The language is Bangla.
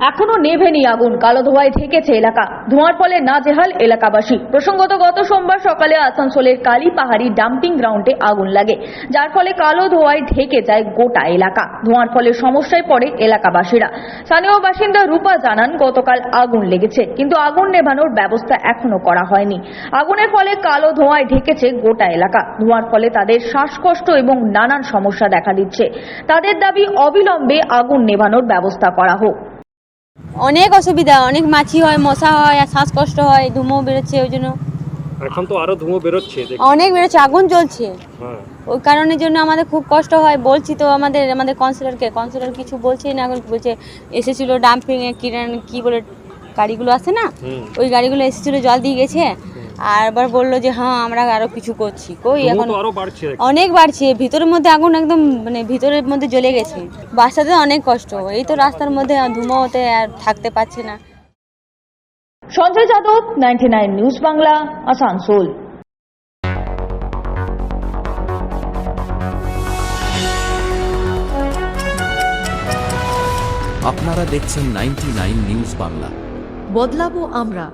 এখনো নেভেনি আগুন, কালো ধোঁয়ায় ঢেকেছে এলাকা। ধোঁয়ার ফলে নাজেহাল এলাকাবাসী। প্রসঙ্গত গত সোমবার সকালে আসানসোলের কালীপাহাড়ি ডাম্পিং গ্রাউন্ডে আগুন লাগে, যার ফলে কালো ধোঁয়ায় ঢেকে যায় গোটা এলাকা। ধোঁয়ার ফলে সমস্যায় পড়ে এলাকাবাসীরা। স্থানীয় বাসিন্দা রূপা জানান, গতকাল আগুন লেগেছে, কিন্তু আগুন নেভানোর ব্যবস্থা এখনো করা হয়নি। আগুনের ফলে কালো ধোঁয়ায় ঢেকেছে গোটা এলাকা। ধোঁয়ার ফলে তাদের শ্বাসকষ্ট এবং নানান সমস্যা দেখা দিচ্ছে। তাদের দাবি, অবিলম্বে আগুন নেভানোর ব্যবস্থা করা হোক। অনেক অসুবিধা, অনেক মাছি হয়, মশা হয়, আর শ্বাসকষ্ট হয়, ধুমো বেরোচ্ছে। ওই জন্য এখন তো আরো ধুঁয়ো বেরোচ্ছে। অনেক বেরোচ্ছে, আগুন জ্বলছে। হ্যাঁ, ওই কারণের জন্য আমাদের খুব কষ্ট হয়। বলছি তো আমাদের কাউন্সিলর কিছু বলছেই না। এখন বলছে এসেছিল ডাম্পিং এ কি বলে গাড়িগুলো আসে না, ওই গাড়িগুলো এসেছিল, জল দিয়ে গেছে। আর আবার বললো যে হ্যাঁ আমরা আরো কিছু করছি। কই এখন তো আরো বাড়ছে। অনেক বাড়ছে। ভিতরের মধ্যে আগুন একদম ভিতরের মধ্যে জ্বলে গেছে। বাচ্চাদের অনেক কষ্ট। এই তো রাস্তার মধ্যে ধুমোতে আর থাকতে পারছে না। সঞ্জয় যাদব, 99 নিউজ বাংলা, আসানসোল। আপনারা দেখছেন 99 নিউজ বাংলা। বদলাবো আমরা।